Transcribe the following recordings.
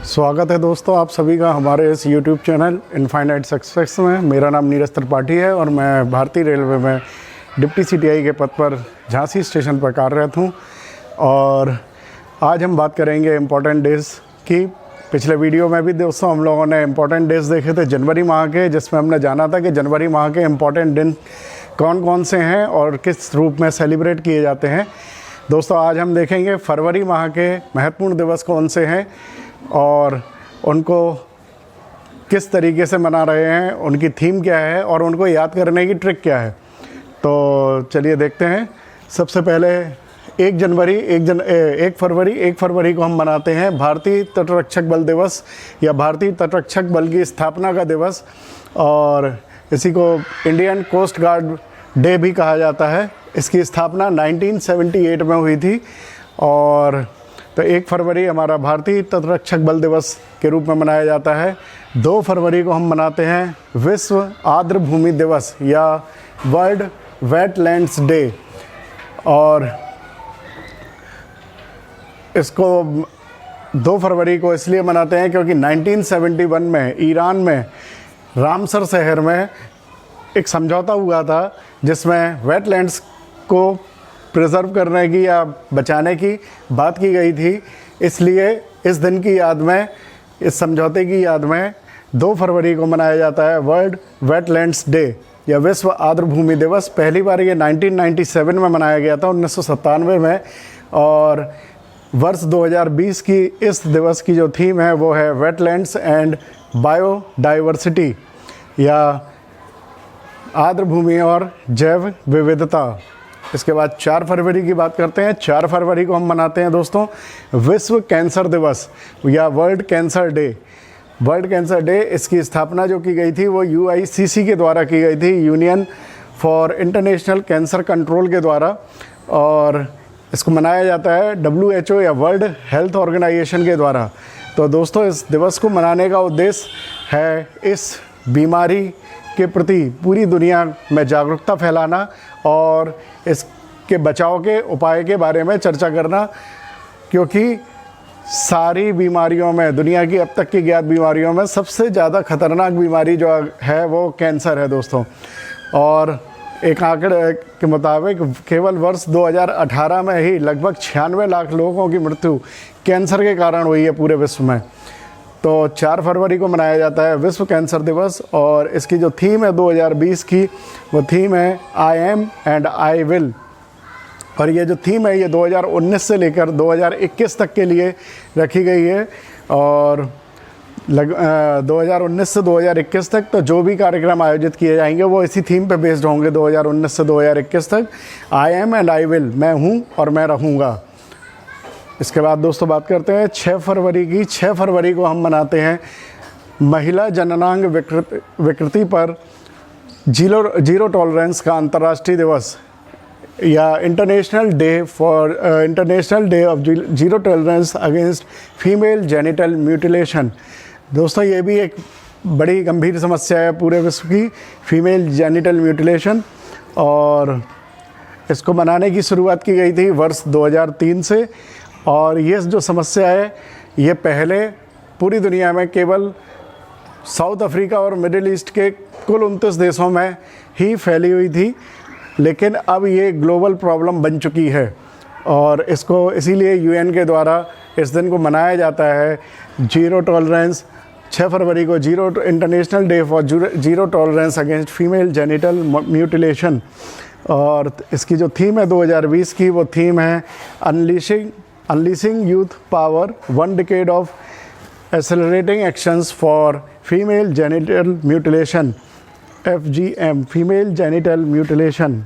स्वागत है दोस्तों आप सभी का हमारे इस YouTube चैनल इनफाइनाइट सक्सेस में। मेरा नाम नीरज त्रिपाठी है और मैं भारतीय रेलवे में डिप्टी CTI के पद पर झांसी स्टेशन पर कार्यरत हूँ। और आज हम बात करेंगे इम्पोर्टेंट डेज़ की। पिछले वीडियो में भी दोस्तों हम लोगों ने इम्पोर्टेंट डेज़ देखे थे जनवरी माह के, जिसमें हमने जाना था कि जनवरी माह के इम्पोर्टेंट दिन कौन कौन से हैं और किस रूप में सेलिब्रेट किए जाते हैं। दोस्तों आज हम देखेंगे फरवरी माह के महत्वपूर्ण दिवस कौन से हैं और उनको किस तरीके से मना रहे हैं, उनकी थीम क्या है और उनको याद करने की ट्रिक क्या है। तो चलिए देखते हैं। सबसे पहले 1 फरवरी को हम मनाते हैं भारतीय तटरक्षक बल दिवस या भारतीय तटरक्षक बल की स्थापना का दिवस, और इसी को इंडियन कोस्ट गार्ड डे भी कहा जाता है। इसकी स्थापना 1978 में हुई थी। और तो 1 फरवरी हमारा भारतीय तटरक्षक बल दिवस के रूप में मनाया जाता है। 2 फरवरी को हम मनाते हैं विश्व आर्द्र भूमि दिवस या वर्ल्ड वेटलैंड्स डे। और इसको 2 फरवरी को इसलिए मनाते हैं क्योंकि 1971 में ईरान में रामसर शहर में एक समझौता हुआ था जिसमें वेटलैंड्स को प्रिजर्व करने की या बचाने की बात की गई थी। इसलिए इस दिन की याद में, इस समझौते की याद में 2 फरवरी को मनाया जाता है वर्ल्ड वेटलैंड्स डे या विश्व आर्द्र भूमि दिवस। पहली बार ये 1997 में मनाया गया था, 1997 में। और वर्ष 2020 की इस दिवस की जो थीम है वो है वेटलैंड्स एंड बायोडाइवर्सिटी या आर्द्र भूमि और जैव विविधता। इसके बाद 4 फरवरी की बात करते हैं। 4 फरवरी को हम मनाते हैं दोस्तों विश्व कैंसर दिवस या world cancer day. World cancer day, इसकी स्थापना जो की गई थी वो UICC के द्वारा की गई थी, union for international cancer control के द्वारा। और इसको मनाया जाता है WHO या वर्ल्ड हेल्थ ऑर्गेनाइजेशन के द्वारा। तो दोस्तों इस दिवस को मनाने का उद्देश्य है इस बीमारी के प्रति पूरी दुनिया में जागरूकता फैलाना और इसके बचाव के उपाय के बारे में चर्चा करना, क्योंकि सारी बीमारियों में, दुनिया की अब तक की ज्ञात बीमारियों में सबसे ज़्यादा खतरनाक बीमारी जो है वो कैंसर है दोस्तों। और एक आंकड़े के मुताबिक केवल वर्ष 2018 में ही लगभग 96 लाख लोगों की मृत्यु कैंसर के कारण हुई है पूरे विश्व में। तो 4 फरवरी को मनाया जाता है विश्व कैंसर दिवस। और इसकी जो थीम है 2020 की, वो थीम है I am and I will. और ये जो थीम है ये 2019 से लेकर 2021 तक के लिए रखी गई है। और 2019 से 2021 तक तो जो भी कार्यक्रम आयोजित किए जाएंगे वो इसी थीम पे बेस्ड होंगे। 2019 से 2021 तक I am and I will, मैं हूँ और मैं रहूँगा। इसके बाद दोस्तों बात करते हैं 6 फरवरी की। 6 फरवरी को हम मनाते हैं महिला जननांग विकृति पर जीरो टॉलरेंस का अंतर्राष्ट्रीय दिवस या international day of zero tolerance against female genital mutilation. दोस्तों ये भी एक बड़ी गंभीर समस्या है पूरे विश्व की, फीमेल जेनिटल म्यूटिलेशन। और इसको मनाने की शुरुआत की गई थी वर्ष 2003 से। और ये जो समस्या है ये पहले पूरी दुनिया में केवल साउथ अफ्रीका और मिडिल ईस्ट के कुल 29 देशों में ही फैली हुई थी, लेकिन अब ये ग्लोबल प्रॉब्लम बन चुकी है। और इसको इसीलिए UN के द्वारा इस दिन को मनाया जाता है जीरो टॉलरेंस। 6 फरवरी को international day for zero tolerance against female genital mutilation. और इसकी जो थीम है 2020 की, वो थीम है Unleashing Youth Power, 1 Decade of Accelerating Actions for Female Genital Mutilation, FGM, Female Genital Mutilation।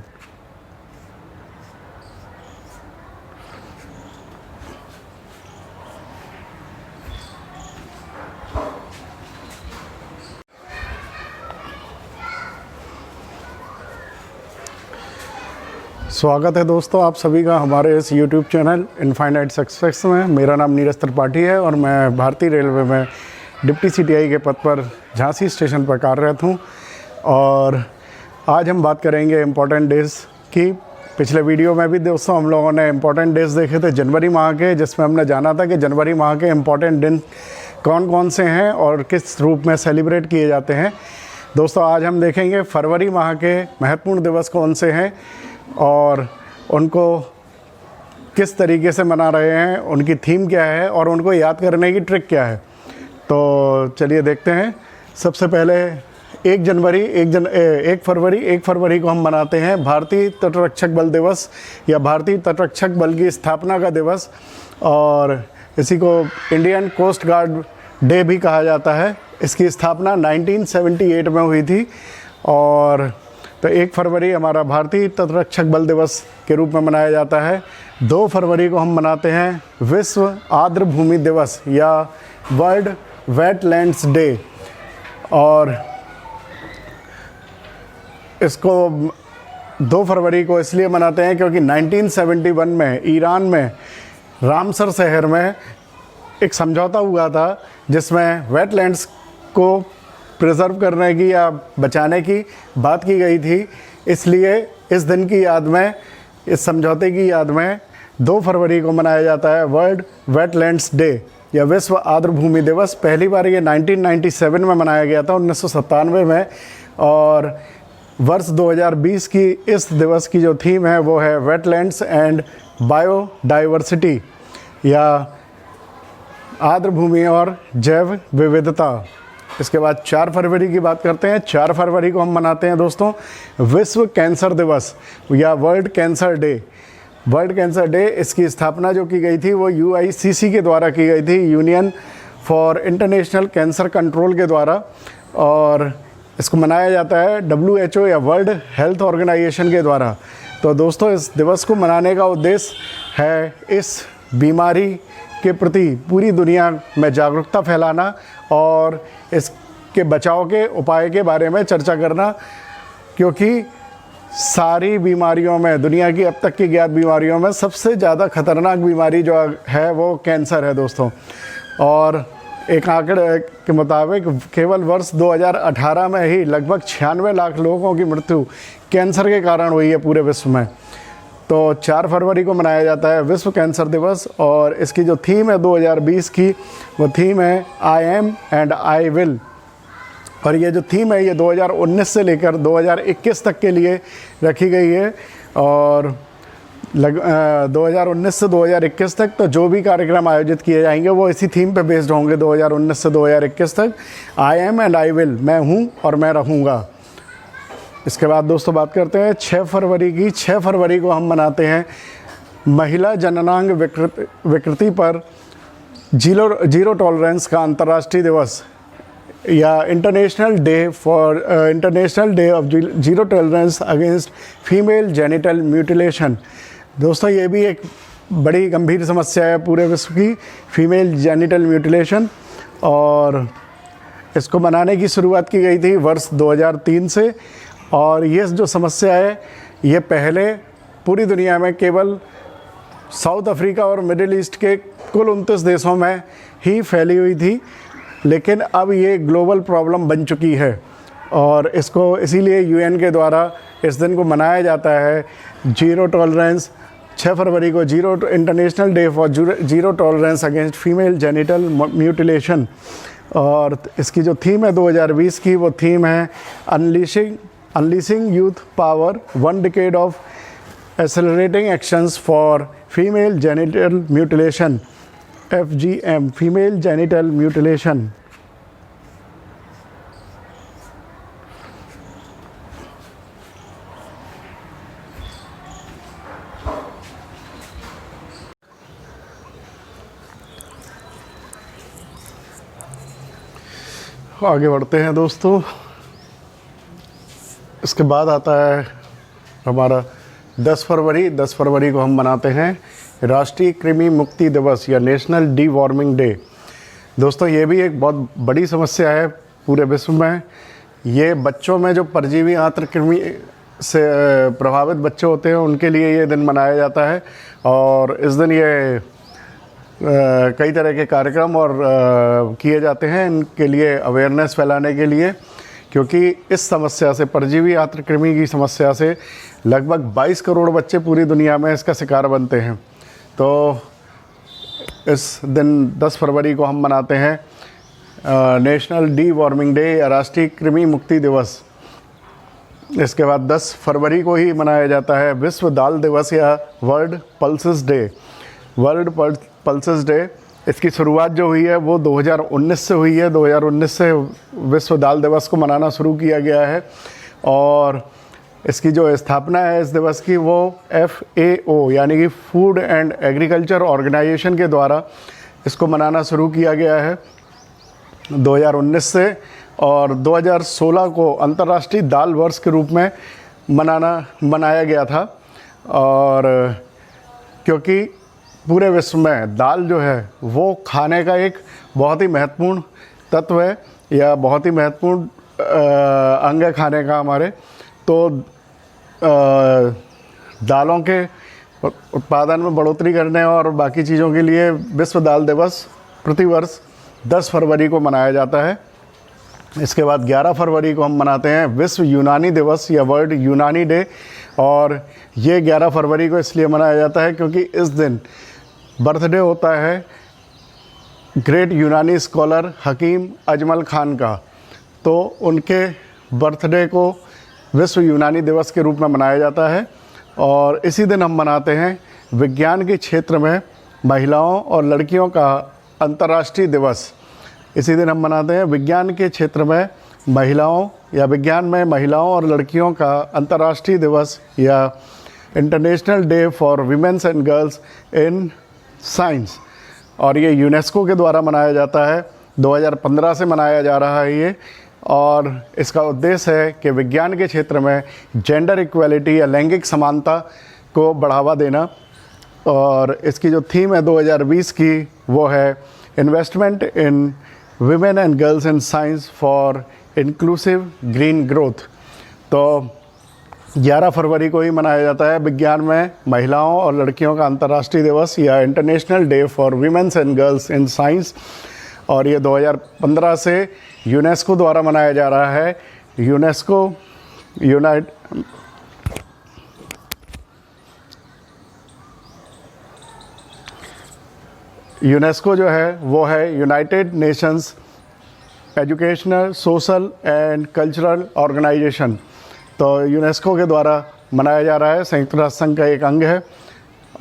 स्वागत है दोस्तों आप सभी का हमारे इस YouTube चैनल इनफाइनाइट सक्सेस में। मेरा नाम नीरज त्रिपाठी है और मैं भारतीय रेलवे में डिप्टी CTI के पद पर झांसी स्टेशन पर कार्यरत हूँ। और आज हम बात करेंगे इम्पोर्टेंट डेज़ की। पिछले वीडियो में भी दोस्तों हम लोगों ने इम्पोर्टेंट डेज़ देखे थे जनवरी माह के, जिसमें हमने जाना था कि जनवरी माह के इम्पोर्टेंट दिन कौन कौन से हैं और किस रूप में सेलिब्रेट किए जाते हैं। दोस्तों आज हम देखेंगे फरवरी माह के महत्वपूर्ण दिवस कौन से हैं और उनको किस तरीके से मना रहे हैं, उनकी थीम क्या है और उनको याद करने की ट्रिक क्या है। तो चलिए देखते हैं। सबसे पहले 1 फरवरी को हम मनाते हैं भारतीय तटरक्षक बल दिवस या भारतीय तटरक्षक बल की स्थापना का दिवस, और इसी को इंडियन कोस्ट गार्ड डे भी कहा जाता है। इसकी स्थापना 1978 में हुई थी। और तो 1 फरवरी हमारा भारतीय तटरक्षक बल दिवस के रूप में मनाया जाता है। 2 फरवरी को हम मनाते हैं विश्व आर्द्र भूमि दिवस या वर्ल्ड वेटलैंड्स डे, और इसको 2 फरवरी को इसलिए मनाते हैं क्योंकि 1971 में ईरान में रामसर शहर में एक समझौता हुआ था जिसमें वेटलैंड्स को प्रिजर्व करने की या बचाने की बात की गई थी। इसलिए इस दिन की याद में, इस समझौते की याद में 2 फरवरी को मनाया जाता है वर्ल्ड वेटलैंड्स डे या विश्व आर्द्र भूमि दिवस। पहली बार ये 1997 में मनाया गया था, 1997 में। और वर्ष 2020 की इस दिवस की जो थीम है वो है वेटलैंड्स एंड बायोडाइवर्सिटी या आर्द्र भूमि और जैव विविधता। इसके बाद 4 फरवरी की बात करते हैं। 4 फरवरी को हम मनाते हैं दोस्तों विश्व कैंसर दिवस या world cancer day. World cancer day, इसकी स्थापना जो की गई थी वो UICC के द्वारा की गई थी, union for international cancer control के द्वारा, और इसको मनाया जाता है WHO या वर्ल्ड हेल्थ ऑर्गेनाइजेशन के द्वारा। तो दोस्तों इस दिवस को मनाने का उद्देश्य है इस बीमारी के प्रति पूरी दुनिया में जागरूकता फैलाना और इसके बचाव के उपाय के बारे में चर्चा करना, क्योंकि सारी बीमारियों में, दुनिया की अब तक की ज्ञात बीमारियों में सबसे ज़्यादा खतरनाक बीमारी जो है वो कैंसर है दोस्तों। और एक आंकड़े के मुताबिक केवल वर्ष 2018 में ही लगभग 96 लाख लोगों की मृत्यु कैंसर के कारण हुई है पूरे विश्व में। तो 4 फरवरी को मनाया जाता है विश्व कैंसर दिवस, और इसकी जो थीम है 2020 की, वो थीम है I am and I will. और ये जो थीम है ये 2019 से लेकर 2021 तक के लिए रखी गई है, और 2019 से 2021 तक तो जो भी कार्यक्रम आयोजित किए जाएंगे वो इसी थीम पे बेस्ड होंगे। 2019 से 2021 तक I am and I will, मैं हूँ और मैं रहूँगा। इसके बाद दोस्तों बात करते हैं 6 फरवरी की। 6 फरवरी को हम मनाते हैं महिला जननांग विकृति पर जीरो टॉलरेंस का अंतर्राष्ट्रीय दिवस या international day of zero tolerance against female genital mutilation. दोस्तों ये भी एक बड़ी गंभीर समस्या है पूरे विश्व की, फीमेल जेनिटल म्यूटिलेशन, और इसको मनाने की शुरुआत की गई थी वर्ष 2003 से। और ये जो समस्या है ये पहले पूरी दुनिया में केवल साउथ अफ्रीका और मिडिल ईस्ट के कुल 29 देशों में ही फैली हुई थी, लेकिन अब ये ग्लोबल प्रॉब्लम बन चुकी है, और इसको इसीलिए UN के द्वारा इस दिन को मनाया जाता है जीरो टॉलरेंस। 6 फरवरी को international day for zero tolerance against female genital mutilation. और इसकी जो थीम है 2020 की, वो थीम है unleashing youth power, 1 decade of accelerating actions for female genital mutilation, FGM, female genital mutilation. आगे बढ़ते हैं दोस्तों। इसके बाद आता है हमारा 10 फरवरी। 10 फरवरी को हम मनाते हैं राष्ट्रीय कृमि मुक्ति दिवस या नेशनल डी वार्मिंग डे। दोस्तों ये भी एक बहुत बड़ी समस्या है पूरे विश्व में। ये बच्चों में जो परजीवी आंत्र कृमि से प्रभावित बच्चे होते हैं उनके लिए ये दिन मनाया जाता है, और इस दिन ये कई तरह के कार्यक्रम और किए जाते हैं इनके लिए अवेयरनेस फैलाने के लिए, क्योंकि इस समस्या से, परजीवी आंत्र कृमि की समस्या से लगभग 22 करोड़ बच्चे पूरी दुनिया में इसका शिकार बनते हैं। तो इस दिन 10 फरवरी को हम मनाते हैं नेशनल डी वार्मिंग डे या राष्ट्रीय कृमि मुक्ति दिवस। इसके बाद 10 फरवरी को ही मनाया जाता है विश्व दाल दिवस या world pulses day. World pulses day, इसकी शुरुआत जो हुई है वो 2019 से हुई है। 2019 से विश्व दाल दिवस को मनाना शुरू किया गया है और इसकी जो स्थापना है इस दिवस की वो FAO यानी कि फूड एंड एग्रीकल्चर ऑर्गेनाइजेशन के द्वारा इसको मनाना शुरू किया गया है 2019 से। और 2016 को अंतर्राष्ट्रीय दाल वर्ष के रूप में मनाया गया था। और क्योंकि पूरे विश्व में दाल जो है वो खाने का एक बहुत ही महत्वपूर्ण तत्व है या बहुत ही महत्वपूर्ण अंग है खाने का हमारे। तो दालों के उत्पादन में बढ़ोतरी करने और बाकी चीज़ों के लिए विश्व दाल दिवस प्रतिवर्ष 10 फरवरी को मनाया जाता है। इसके बाद 11 फरवरी को हम मनाते हैं विश्व यूनानी दिवस या वर्ल्ड यूनानी डे। और ये 11 फरवरी को इसलिए मनाया जाता है क्योंकि इस दिन बर्थडे होता है ग्रेट यूनानी स्कॉलर हकीम अजमल खान का। तो उनके बर्थडे को विश्व यूनानी दिवस के रूप में मनाया जाता है। और इसी दिन हम मनाते हैं विज्ञान के क्षेत्र में महिलाओं और लड़कियों का अंतर्राष्ट्रीय दिवस। इसी दिन हम मनाते हैं विज्ञान के क्षेत्र में महिलाओं या विज्ञान में महिलाओं और लड़कियों का अंतर्राष्ट्रीय दिवस या international day for women's and girls in science. और ये यूनेस्को के द्वारा मनाया जाता है, 2015 से मनाया जा रहा है ये। और इसका उद्देश्य है कि विज्ञान के क्षेत्र में जेंडर इक्वालिटी या लैंगिक समानता को बढ़ावा देना। और इसकी जो थीम है 2020 की वो है investment in women and girls in science for inclusive green growth. तो 11 फरवरी को ही मनाया जाता है विज्ञान में महिलाओं और लड़कियों का अंतर्राष्ट्रीय दिवस या international day for women's and girls in science. और ये 2015 से यूनेस्को द्वारा मनाया जा रहा है। यूनेस्को जो है वो है United Nations Educational Social and Cultural Organization. तो यूनेस्को के द्वारा मनाया जा रहा है, संयुक्त राष्ट्र संघ का एक अंग है।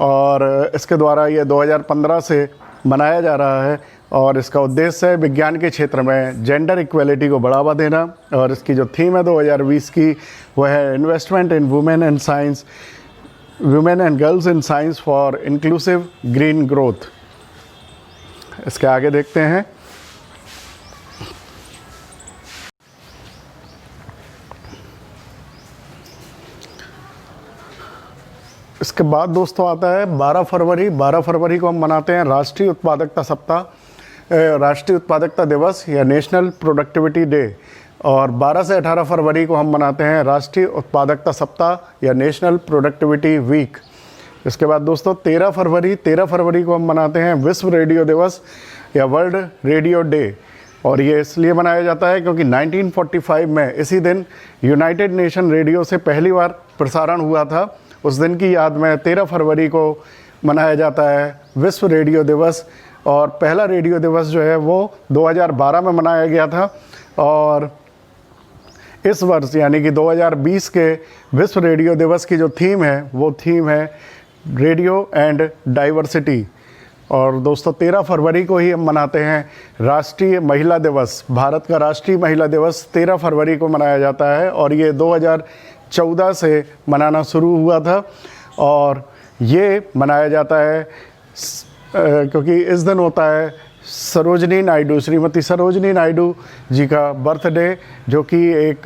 और इसके द्वारा ये 2015 से मनाया जा रहा है और इसका उद्देश्य है विज्ञान के क्षेत्र में जेंडर इक्वलिटी को बढ़ावा देना। और इसकी जो थीम है 2020 की वह है investment in women and science, women and girls in science for inclusive green growth. इसके आगे देखते हैं। इसके बाद दोस्तों आता है 12 फरवरी। 12 फरवरी को हम मनाते हैं राष्ट्रीय उत्पादकता सप्ताह, राष्ट्रीय उत्पादकता दिवस या नेशनल प्रोडक्टिविटी डे। और 12 से 18 फरवरी को हम मनाते हैं राष्ट्रीय उत्पादकता सप्ताह या नेशनल प्रोडक्टिविटी वीक। इसके बाद दोस्तों 13 फरवरी को हम मनाते हैं विश्व रेडियो दिवस या वर्ल्ड रेडियो डे। और ये इसलिए मनाया जाता है क्योंकि 1945 में इसी दिन यूनाइटेड नेशन रेडियो से पहली बार प्रसारण हुआ था। उस दिन की याद में 13 फरवरी को मनाया जाता है विश्व रेडियो दिवस। और पहला रेडियो दिवस जो है वो 2012 में मनाया गया था। और इस वर्ष यानी कि 2020 के विश्व रेडियो दिवस की जो थीम है वो थीम है रेडियो एंड डाइवर्सिटी। और दोस्तों 13 फरवरी को ही हम मनाते हैं राष्ट्रीय महिला दिवस। भारत का राष्ट्रीय महिला दिवस 13 फरवरी को मनाया जाता है और ये 2014 से मनाना शुरू हुआ था। और ये मनाया जाता है क्योंकि इस दिन होता है सरोजनी नायडू, श्रीमती सरोजनी नायडू जी का बर्थडे, जो कि एक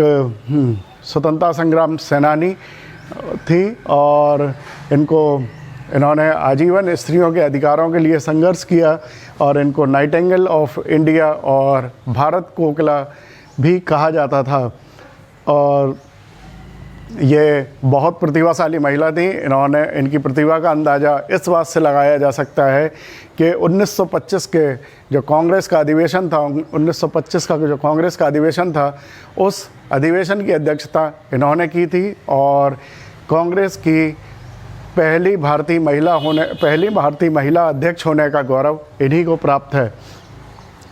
स्वतंत्रता संग्राम सेनानी थी। और इन्होंने आजीवन स्त्रियों के अधिकारों के लिए संघर्ष किया और इनको नाइटिंगेल ऑफ इंडिया और भारत कोकिला भी कहा जाता था। और ये बहुत प्रतिभाशाली महिला थी। इनकी प्रतिभा का अंदाज़ा इस बात से लगाया जा सकता है कि 1925 के जो कांग्रेस का अधिवेशन था, 1925 का जो कांग्रेस का अधिवेशन था, उस अधिवेशन की अध्यक्षता इन्होंने की थी। और कांग्रेस की पहली भारतीय महिला अध्यक्ष होने का गौरव इन्हीं को प्राप्त है।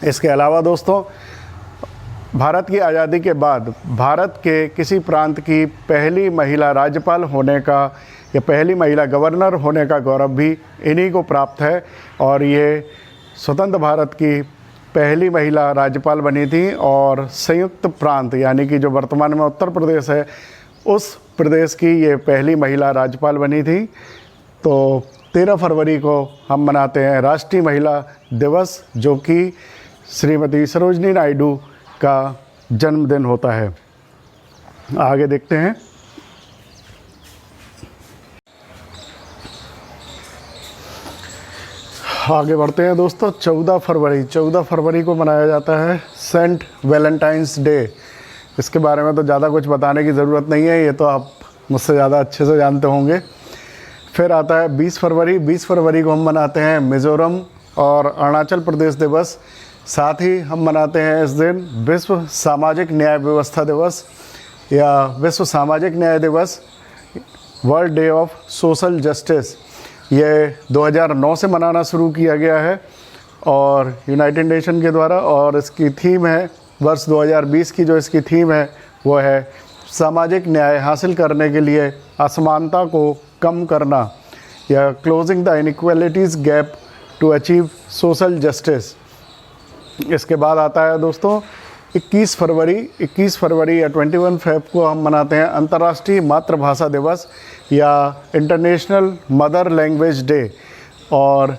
इसके अलावा दोस्तों, भारत की आज़ादी के बाद भारत के किसी प्रांत की पहली महिला राज्यपाल होने का या पहली महिला गवर्नर होने का गौरव भी इन्हीं को प्राप्त है। और ये स्वतंत्र भारत की पहली महिला राज्यपाल बनी थी और संयुक्त प्रांत यानी कि जो वर्तमान में उत्तर प्रदेश है उस प्रदेश की ये पहली महिला राज्यपाल बनी थी। तो 13 फरवरी को हम मनाते हैं राष्ट्रीय महिला दिवस, जो कि श्रीमती सरोजनी नायडू का जन्मदिन होता है। आगे देखते हैं। आगे बढ़ते हैं दोस्तों। 14 फरवरी को मनाया जाता है सेंट वैलेंटाइंस डे। इसके बारे में तो ज़्यादा कुछ बताने की ज़रूरत नहीं है, ये तो आप मुझसे ज़्यादा अच्छे से जानते होंगे। फिर आता है 20 फरवरी को हम मनाते हैं मिज़ोरम और अरुणाचल प्रदेश दिवस। साथ ही हम मनाते हैं इस दिन विश्व सामाजिक न्याय व्यवस्था दिवस या विश्व सामाजिक न्याय दिवस, world Day of social justice. ये 2009 से मनाना शुरू किया गया है और यूनाइटेड नेशन के द्वारा, और इसकी थीम है वर्ष 2020 की जो इसकी थीम है वो है सामाजिक न्याय हासिल करने के लिए असमानता को कम करना या closing the inequalities gap to achieve social justice. इसके बाद आता है दोस्तों 21 फरवरी या 21 फेब को हम मनाते हैं अंतर्राष्ट्रीय मातृभाषा दिवस या इंटरनेशनल मदर लैंग्वेज डे। और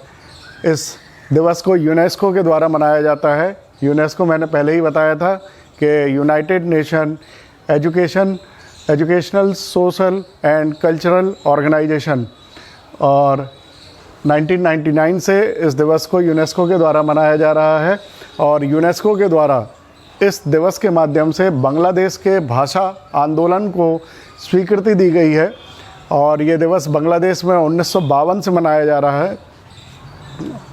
इस दिवस को यूनेस्को के द्वारा मनाया जाता है। यूनेस्को मैंने पहले ही बताया था कि United Nation Educational Social and Cultural Organization, और 1999 से इस दिवस को यूनेस्को के द्वारा मनाया जा रहा है। और यूनेस्को के द्वारा इस दिवस के माध्यम से बांग्लादेश के भाषा आंदोलन को स्वीकृति दी गई है और ये दिवस बांग्लादेश में 1952 से मनाया जा रहा है।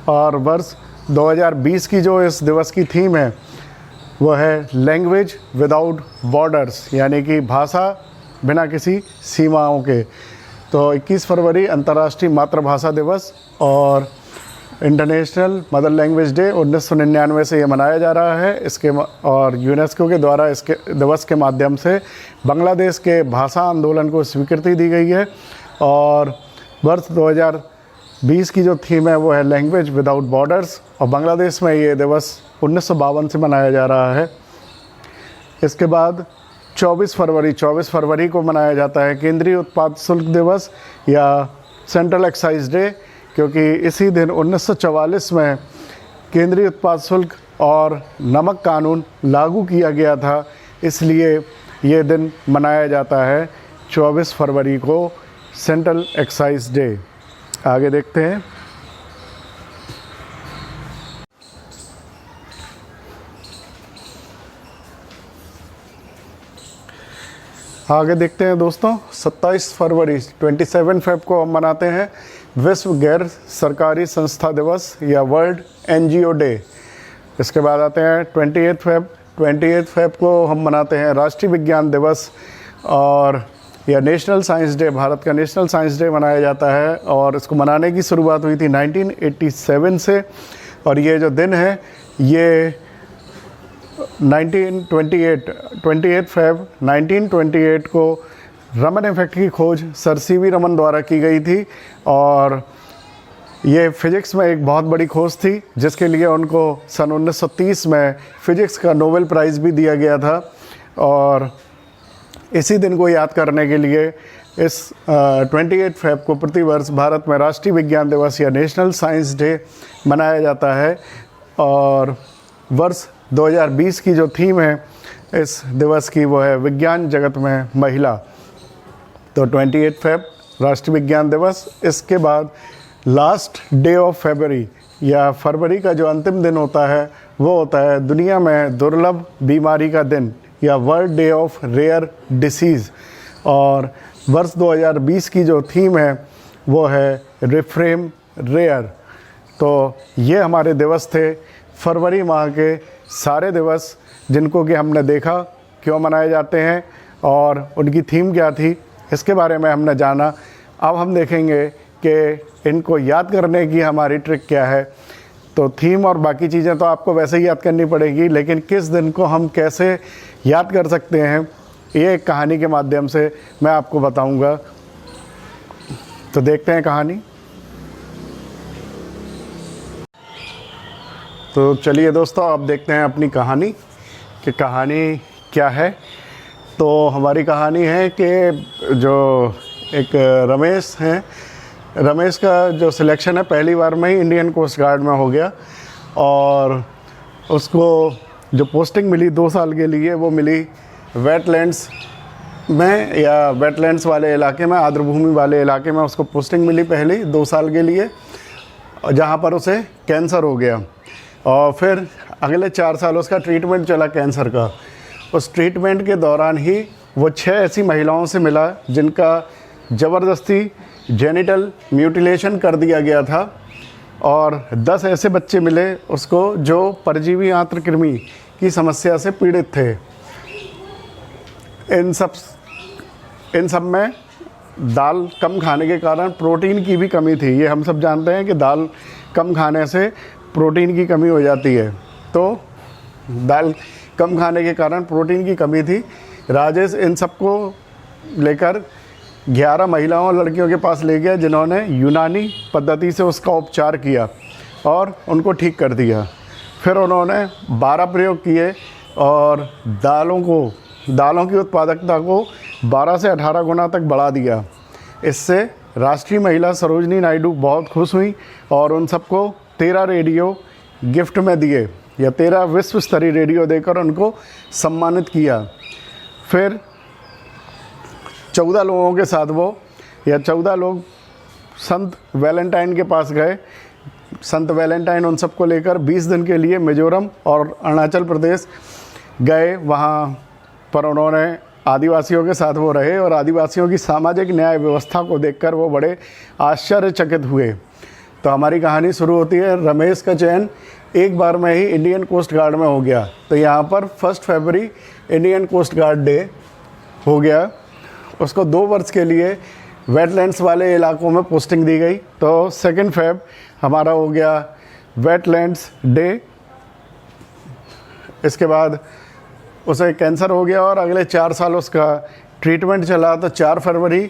और वर्ष 2020 की जो इस दिवस की थीम है वो है लैंग्वेज विदाउट बॉर्डर्स, यानी कि भाषा बिना किसी सीमाओं के। तो 21 फरवरी अंतर्राष्ट्रीय मातृभाषा दिवस और इंटरनेशनल मदर लैंग्वेज डे 1999 से ये मनाया जा रहा है। इसके और यूनेस्को के द्वारा इसके दिवस के माध्यम से बांग्लादेश के भाषा आंदोलन को स्वीकृति दी गई है। और वर्ष 2020 की जो थीम है वो है लैंग्वेज विदाउट बॉर्डर्स, और बांग्लादेश में ये दिवस 1952 से मनाया जा रहा है। इसके बाद 24 फरवरी को मनाया जाता है केंद्रीय उत्पाद शुल्क दिवस या सेंट्रल एक्साइज डे, क्योंकि इसी दिन 1944 में केंद्रीय उत्पाद शुल्क और नमक कानून लागू किया गया था, इसलिए ये दिन मनाया जाता है 24 फरवरी को सेंट्रल एक्साइज डे। आगे देखते हैं। आगे देखते हैं दोस्तों। 27 फरवरी 27 फेब को हम मनाते हैं विश्व गैर सरकारी संस्था दिवस या वर्ल्ड एनजीओ डे। इसके बाद आते हैं 28 फेब को हम मनाते हैं राष्ट्रीय विज्ञान दिवस और या नेशनल साइंस डे। भारत का नेशनल साइंस डे मनाया जाता है और इसको मनाने की शुरुआत हुई थी 1987 से, और ये जो दिन है ये 28 फेब 1928 को रमन इफेक्ट की खोज सर सीवी रमन द्वारा की गई थी, और ये फिज़िक्स में एक बहुत बड़ी खोज थी जिसके लिए उनको सन 1930 में फ़िज़िक्स का नोबेल प्राइज़ भी दिया गया था। और इसी दिन को याद करने के लिए इस 28 फेब को प्रतिवर्ष भारत में राष्ट्रीय विज्ञान दिवस या नेशनल साइंस डे मनाया जाता है। और वर्ष 2020 की जो थीम है इस दिवस की वो है विज्ञान जगत में महिला। तो 28 फेब राष्ट्रीय विज्ञान दिवस। इसके बाद लास्ट डे ऑफ फरवरी या फरवरी का जो अंतिम दिन होता है वो होता है दुनिया में दुर्लभ बीमारी का दिन या World Day of Rare Disease. और वर्ष 2020 की जो थीम है वो है रिफ्रेम रेयर। तो ये हमारे दिवस थे, फरवरी माह के सारे दिवस जिनको कि हमने देखा क्यों मनाए जाते हैं और उनकी थीम क्या थी, इसके बारे में हमने जाना। अब हम देखेंगे कि इनको याद करने की हमारी ट्रिक क्या है। तो थीम और बाकी चीज़ें तो आपको वैसे ही याद करनी पड़ेगी, लेकिन किस दिन को हम कैसे याद कर सकते हैं ये एक कहानी के माध्यम से मैं आपको बताऊंगा। तो देखते हैं कहानी। तो चलिए दोस्तों, अब देखते हैं अपनी कहानी कि कहानी क्या है। तो हमारी कहानी है कि जो एक रमेश हैं, रमेश का जो सिलेक्शन है पहली बार में ही इंडियन कोस्ट गार्ड में हो गया, और उसको जो पोस्टिंग मिली 2 साल के लिए वो मिली वेटलैंड्स में, या वेटलैंड्स वाले इलाके में, आर्द्रभूमि वाले इलाके में उसको पोस्टिंग मिली पहले 2 साल के लिए, जहाँ पर उसे कैंसर हो गया। और फिर अगले 4 साल उसका ट्रीटमेंट चला कैंसर का। उस ट्रीटमेंट के दौरान ही वो 6 ऐसी महिलाओं से मिला जिनका ज़बरदस्ती जेनिटल म्यूटिलेशन कर दिया गया था, और 10 ऐसे बच्चे मिले उसको जो परजीवी आंत्रकृमि की समस्या से पीड़ित थे। इन सब में दाल कम खाने के कारण प्रोटीन की भी कमी थी। ये हम सब जानते हैं कि दाल कम खाने से प्रोटीन की कमी हो जाती है। तो दाल कम खाने के कारण प्रोटीन की कमी थी। राजेश इन सबको लेकर 11 महिलाओं और लड़कियों के पास ले गया, जिन्होंने यूनानी पद्धति से उसका उपचार किया और उनको ठीक कर दिया। फिर उन्होंने 12 प्रयोग किए और दालों की उत्पादकता को 12 से 18 गुना तक बढ़ा दिया। इससे राष्ट्रीय महिला सरोजनी नायडू बहुत खुश हुई और उन सबको 13 रेडियो गिफ्ट में दिए, या 13 विश्व स्तरीय रेडियो देकर उनको सम्मानित किया। फिर 14 लोगों के साथ वो, या 14 लोग संत वैलेंटाइन के पास गए। संत वैलेंटाइन उन सबको लेकर 20 दिन के लिए मिजोरम और अरुणाचल प्रदेश गए। वहाँ पर उन्होंने आदिवासियों के साथ वो रहे, और आदिवासियों की सामाजिक न्याय व्यवस्था को देखकर वो बड़े आश्चर्यचकित हुए। तो हमारी कहानी शुरू होती है। रमेश का चयन एक बार में ही इंडियन कोस्ट गार्ड में हो गया। तो यहाँ पर 1 फरवरी इंडियन कोस्ट गार्ड डे हो गया। उसको 2 वर्ष के लिए वेटलैंड्स वाले इलाकों में पोस्टिंग दी गई। तो 2 फेब हमारा हो गया वेटलैंड्स डे। इसके बाद उसे कैंसर हो गया और अगले 4 साल उसका ट्रीटमेंट चला। तो 4 फरवरी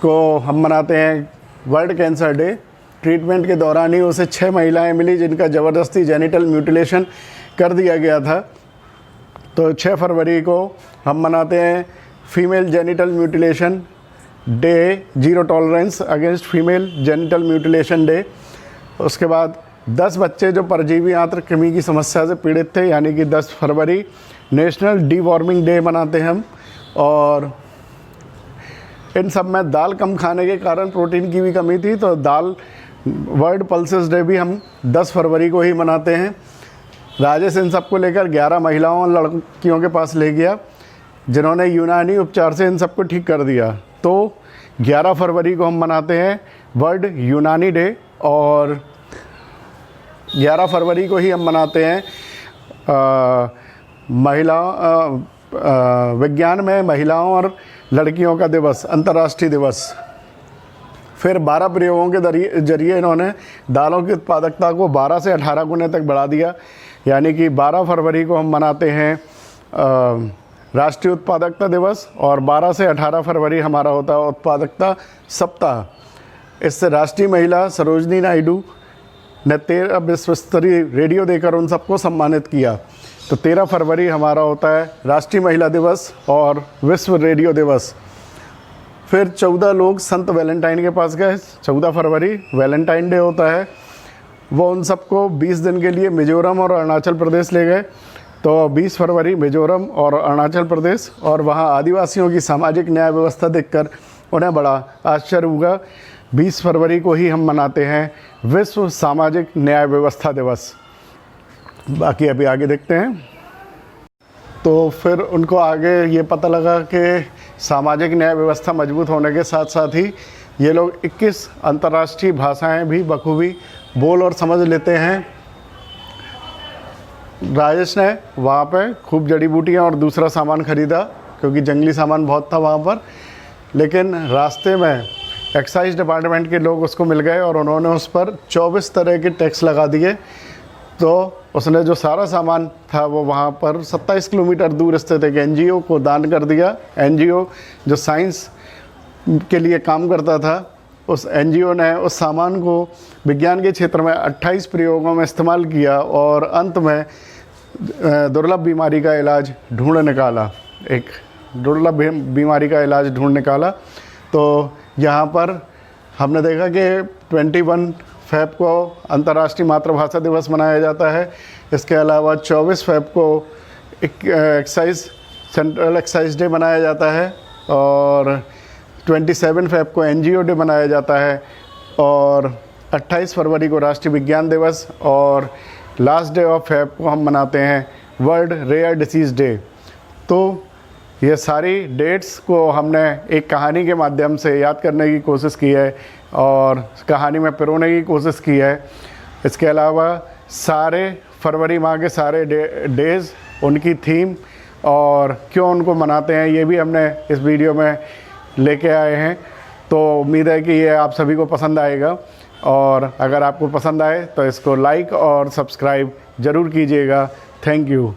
को हम मनाते हैं वर्ल्ड कैंसर डे। ट्रीटमेंट के दौरान ही उसे 6 महिलाएं मिली जिनका ज़बरदस्ती जेनिटल म्यूटिलेशन कर दिया गया था। तो 6 फरवरी को हम मनाते हैं female genital mutilation day, zero tolerance against female genital mutilation day. उसके बाद 10 बच्चे जो परजीवी आंत्रकृमि की समस्या से पीड़ित थे, यानी कि 10 फरवरी नेशनल डीवॉर्मिंग डे मनाते हैं हम। और इन सब में दाल कम खाने के कारण प्रोटीन की भी कमी थी, तो दाल वर्ल्ड पल्सेस डे भी हम 10 फरवरी को ही मनाते हैं। राजेश इन सबको लेकर 11 महिलाओं और लड़कियों के पास ले गया, जिन्होंने यूनानी उपचार से इन सबको ठीक कर दिया। तो 11 फरवरी को हम मनाते हैं वर्ल्ड यूनानी डे, और 11 फरवरी को ही हम मनाते हैं विज्ञान में महिलाओं और लड़कियों का दिवस, अंतर्राष्ट्रीय दिवस। फिर 12 प्रयोगों के जरिए इन्होंने दालों की उत्पादकता को 12 से 18 गुने तक बढ़ा दिया, यानी कि 12 फरवरी को हम मनाते हैं राष्ट्रीय उत्पादकता दिवस, और 12 से 18 फरवरी हमारा होता है उत्पादकता सप्ताह। इससे राष्ट्रीय महिला सरोजनी नायडू ने 13 विश्व स्तरीय रेडियो देकर उन सबको सम्मानित किया। तो 13 फरवरी हमारा होता है राष्ट्रीय महिला दिवस और विश्व रेडियो दिवस। फिर 14 लोग संत वैलेंटाइन के पास गए। 14 फरवरी वैलेंटाइन डे होता है। वो उन सबको 20 दिन के लिए मिजोरम और अरुणाचल प्रदेश ले गए। तो 20 फरवरी मिजोरम और अरुणाचल प्रदेश, और वहाँ आदिवासियों की सामाजिक न्याय व्यवस्था देखकर उन्हें बड़ा आश्चर्य हुआ। 20 फरवरी को ही हम मनाते हैं विश्व सामाजिक न्याय व्यवस्था दिवस। बाकी अभी आगे देखते हैं। तो फिर उनको आगे ये पता लगा कि सामाजिक न्याय व्यवस्था मजबूत होने के साथ साथ ही ये लोग 21 अंतर्राष्ट्रीय भाषाएं भी बखूबी बोल और समझ लेते हैं। राजेश ने वहाँ पे खूब जड़ी बूटियाँ और दूसरा सामान ख़रीदा, क्योंकि जंगली सामान बहुत था वहाँ पर। लेकिन रास्ते में एक्साइज डिपार्टमेंट के लोग उसको मिल गए और उन्होंने उस पर 24 तरह के टैक्स लगा दिए, तो उसने जो सारा सामान था वो वहाँ पर 27 किलोमीटर दूर स्थित एक एनजीओ को दान कर दिया। एनजीओ जो साइंस के लिए काम करता था, उस एनजीओ ने उस सामान को विज्ञान के क्षेत्र में 28 प्रयोगों में इस्तेमाल किया और अंत में दुर्लभ बीमारी का इलाज ढूंढ निकाला, एक दुर्लभ बीमारी का इलाज ढूंढ निकाला। तो यहाँ पर हमने देखा कि 21 फ़रवरी को अंतर्राष्ट्रीय मातृभाषा दिवस मनाया जाता है। इसके अलावा 24 फ़रवरी को सेंट्रल एक्साइज डे मनाया जाता है और 27 फ़रवरी को एनजीओ डे मनाया जाता है और 28 फरवरी को राष्ट्रीय विज्ञान दिवस और लास्ट डे ऑफ फ़रवरी को हम मनाते हैं वर्ल्ड रेयर डिसीज़ डे। तो ये सारी डेट्स को हमने एक कहानी के माध्यम से याद करने की कोशिश की है और कहानी में पिरोने की कोशिश की है। इसके अलावा सारे फरवरी माह के सारे डेज़, उनकी थीम और क्यों उनको मनाते हैं, ये भी हमने इस वीडियो में लेके आए हैं। तो उम्मीद है कि ये आप सभी को पसंद आएगा और अगर आपको पसंद आए तो इसको लाइक और सब्सक्राइब ज़रूर कीजिएगा। Thank you.